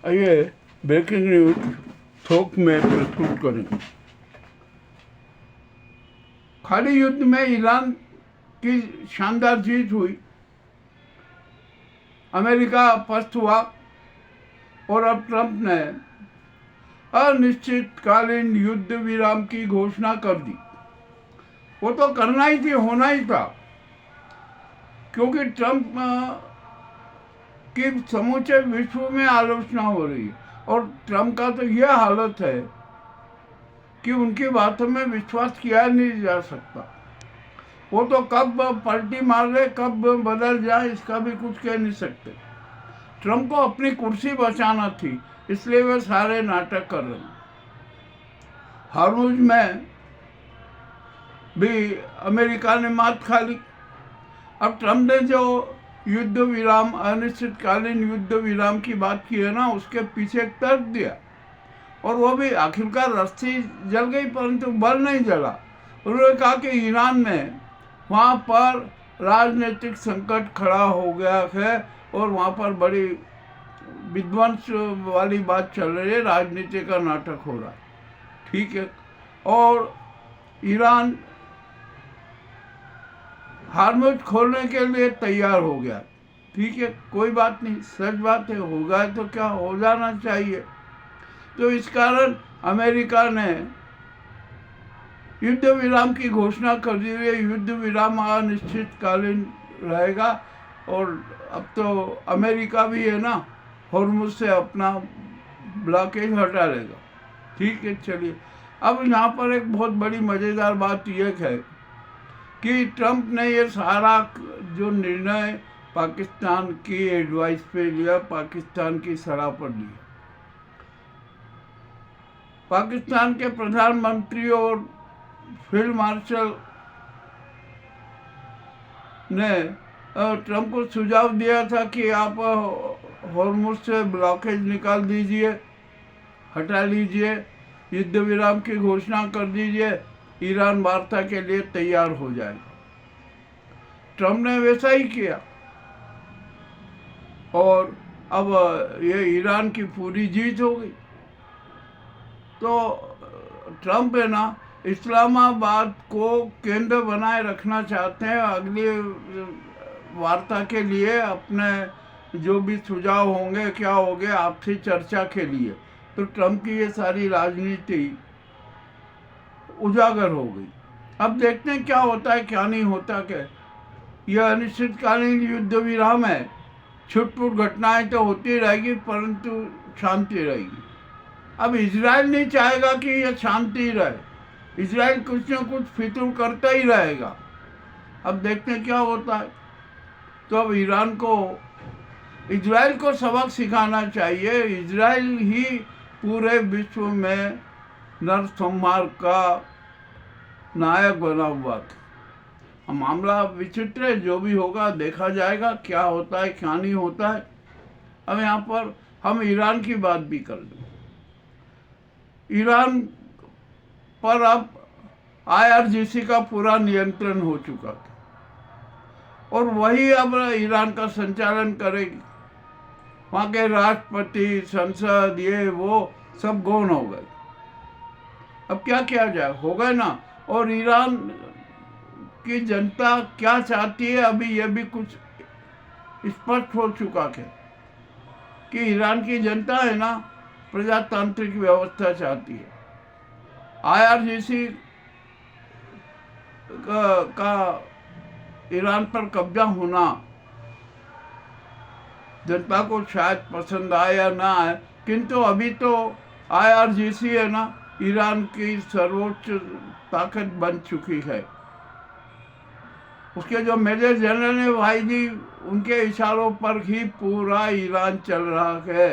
आइए breaking news थोक में प्रस्तुत करें। खाड़ी युद्ध में ईरान की शानदार जीत हुई, अमेरिका पस्त हुआ और अब ट्रंप ने अनिश्चितकालीन युद्ध विराम की घोषणा कर दी। वो तो करना ही थी, होना ही था, क्योंकि ट्रंप की समूचे विश्व में आलोचना हो रही है और ट्रंप का तो यह हालत है कि उनकी बातों में विश्वास किया नहीं जा सकता। वो तो कब पलटी मार रहे, कब बदल जाए, इसका भी कुछ कह नहीं सकते। ट्रंप को अपनी कुर्सी बचाना थी, इसलिए वे सारे नाटक कर रहे हैं। हॉर्मुज़ में भी अमेरिका ने मात खा ली। अब ट्रंप ने जो युद्ध विराम, अनिश्चितकालीन युद्ध विराम की बात की है ना, उसके पीछे एक तर्क दिया, और वो भी आखिरकार रस्सी जल गई परंतु बल नहीं जला। उन्होंने कहा कि ईरान में वहाँ पर राजनीतिक संकट खड़ा हो गया है और वहाँ पर बड़ी विध्वंस वाली बात चल रही है, राजनीति का नाटक हो रहा है। ठीक है, और ईरान हॉर्मुज़ खोलने के लिए तैयार हो गया। ठीक है, कोई बात नहीं, सच बात है, होगा तो क्या, हो जाना चाहिए। तो इस कारण अमेरिका ने युद्ध विराम की घोषणा कर दी है। युद्ध विराम अनिश्चितकालीन रहेगा और अब तो अमेरिका भी है ना, हॉर्मुज़ से अपना ब्लॉकेज हटा लेगा। ठीक है, चलिए अब यहाँ पर एक बहुत बड़ी मज़ेदार बात यह है कि ट्रंप ने ये सारा जो निर्णय पाकिस्तान की एडवाइस पे लिया, पाकिस्तान की सलाह पर लिया। पाकिस्तान के प्रधानमंत्री और फील्ड मार्शल ने ट्रंप को सुझाव दिया था कि आप हॉर्मुज़ से ब्लॉकेज निकाल दीजिए, हटा लीजिए, युद्ध विराम की घोषणा कर दीजिए, ईरान वार्ता के लिए तैयार हो जाएगा। ट्रंप ने वैसा ही किया और अब ये ईरान की पूरी जीत हो गई। तो ट्रंप है ना, इस्लामाबाद को केंद्र बनाए रखना चाहते हैं अगली वार्ता के लिए। अपने जो भी सुझाव होंगे, क्या होंगे, आपसी चर्चा के लिए। तो ट्रंप की ये सारी राजनीति उजागर हो गई। अब देखते हैं क्या होता है, क्या नहीं होता। क्या यह अनिश्चितकालीन युद्ध विराम है, छुटपुट घटनाएं तो होती रहेगी परंतु शांति रहेगी। अब इजराइल नहीं चाहेगा कि यह शांति रहे, इजराइल कुछ न कुछ फितूर करता ही रहेगा। अब देखते हैं क्या होता है। तो अब ईरान को, इजराइल को सबक सिखाना चाहिए। इजराइल ही पूरे विश्व में नरसंहार का नायक बना हुआ था। मामला विचित्र है, जो भी होगा देखा जाएगा, क्या होता है क्या नहीं होता है। अब यहाँ पर हम ईरान की बात भी कर लें। ईरान पर अब IRGC का पूरा नियंत्रण हो चुका था और वही अब ईरान का संचालन करेगी। वहाँ के राष्ट्रपति, संसद, ये वो सब गौण हो गए। अब क्या किया जाए, हो गए ना। और ईरान की जनता क्या चाहती है, अभी यह भी कुछ स्पष्ट हो चुका है कि ईरान की जनता है ना, प्रजातांत्रिक व्यवस्था चाहती है। IRGC का ईरान पर कब्जा होना जनता को शायद पसंद आए या ना आए, किंतु अभी तो IRGC है ना, ईरान की सर्वोच्च ताकत बन चुकी है। उसके जो मेजर जनरल है भाई जी, उनके इशारों पर ही पूरा ईरान चल रहा है,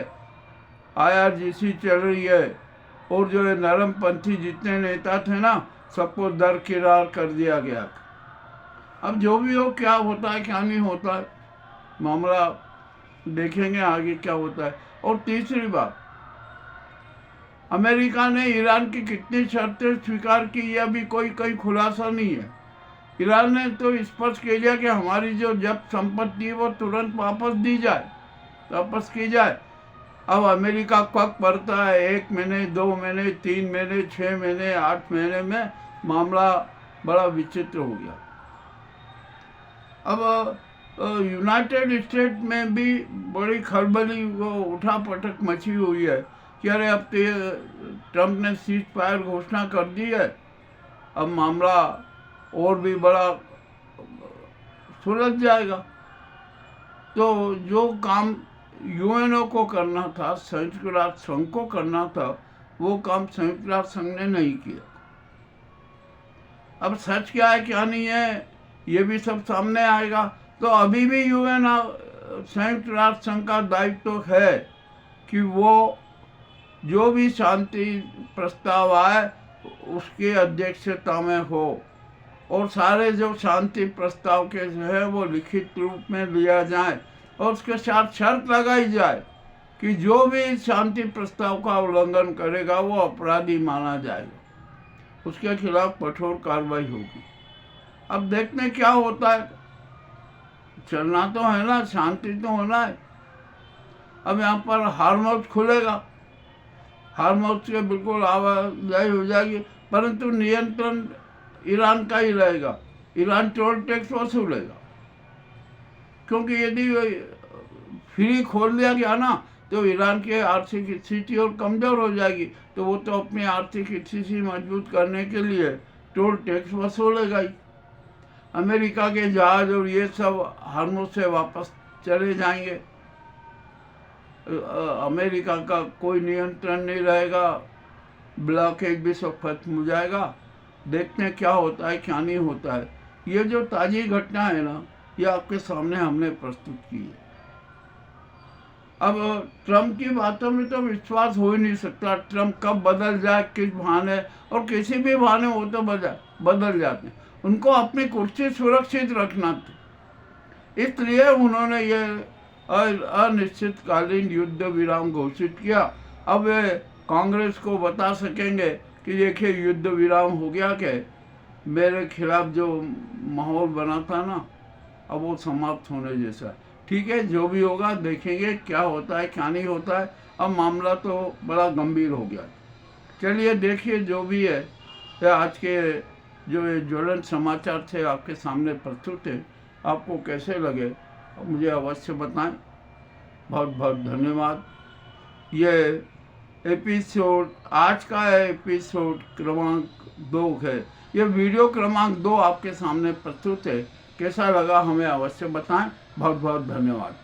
IRGC चल रही है। और जो ये नरमपंथी जितने नेता थे ना, सबको दरकिनार कर दिया गया। अब जो भी हो, क्या होता है क्या नहीं होता है, मामला देखेंगे आगे क्या होता है। और तीसरी बात, अमेरिका ने ईरान की कितनी शर्तें स्वीकार की, यह भी कोई खुलासा नहीं है। ईरान ने तो स्पष्ट कह दिया कि हमारी जो जब्त संपत्ति है वो तुरंत वापस दी जाए, वापस की जाए। अब अमेरिका कब बढ़ता है, 1 महीने, 2 महीने, 3 महीने, 6 महीने, 8 महीने में मामला बड़ा विचित्र हो गया। अब यूनाइटेड स्टेट में भी बड़ी खलबली वो उठापटक मची हुई है कि अरे अब तो ट्रम्प ने सीज फायर घोषणा कर दी है, अब मामला और भी बड़ा सुलझ जाएगा। तो जो काम यूएनओ को करना था, संयुक्त राष्ट्र संघ को करना था, वो काम संयुक्त राष्ट्र संघ ने नहीं किया। अब सच क्या है क्या नहीं है ये भी सब सामने आएगा। तो अभी भी यूएन संयुक्त राष्ट्र संघ का दायित्व तो है कि वो जो भी शांति प्रस्ताव आए उसकी अध्यक्षता में हो, और सारे जो शांति प्रस्ताव के जो है वो लिखित रूप में लिया जाए, और उसके साथ शर्त लगाई जाए कि जो भी शांति प्रस्ताव का उल्लंघन करेगा वो अपराधी माना जाएगा, उसके खिलाफ कठोर कार्रवाई होगी। अब देखते क्या होता है, चलना तो है ना, शांति तो होना है। अब यहाँ पर हार्मोज खुलेगा, हार्मोज के बिल्कुल आवाजाही हो जाएगी, परंतु नियंत्रण ईरान का ही रहेगा। ईरान टोल टैक्स वसूलेगा, क्योंकि यदि फ्री खोल दिया गया ना तो ईरान की आर्थिक स्थिति और कमज़ोर हो जाएगी, तो वो तो अपनी आर्थिक स्थिति मजबूत करने के लिए टोल टैक्स वसूलेगा ही। अमेरिका के जहाज और ये सब हार्मोज से वापस चले जाएंगे, अमेरिका का कोई नियंत्रण नहीं रहेगा, ब्लॉकेज भी सब खत्म हो जाएगा। देखते हैं क्या होता है क्या नहीं होता है। ये जो ताज़ी घटना है ना, ये आपके सामने हमने प्रस्तुत की है। अब ट्रम्प की बातों में तो विश्वास हो ही नहीं सकता। ट्रम्प कब बदल जाए, किस बहाने, और किसी भी बहाने वो तो बदल जाते हैं। उनको अपनी कुर्सी सुरक्षित रखना था, इसलिए उन्होंने ये अनिश्चितकालीन युद्ध विराम घोषित किया। अब वे कांग्रेस को बता सकेंगे कि देखिए युद्ध विराम हो गया, कि मेरे खिलाफ जो माहौल बना था ना, अब वो समाप्त होने जैसा है। ठीक है, जो भी होगा देखेंगे क्या होता है क्या नहीं होता है। अब मामला तो बड़ा गंभीर हो गया। चलिए देखिए जो भी है, आज के जो ये ज्वलंत समाचार थे आपके सामने प्रस्तुत थे, आपको कैसे लगे मुझे अवश्य बताएं। बहुत बहुत धन्यवाद। ये एपिसोड आज का एपिसोड क्रमांक 2 है, ये वीडियो क्रमांक 2 आपके सामने प्रस्तुत है। कैसा लगा हमें अवश्य बताएं। बहुत बहुत धन्यवाद।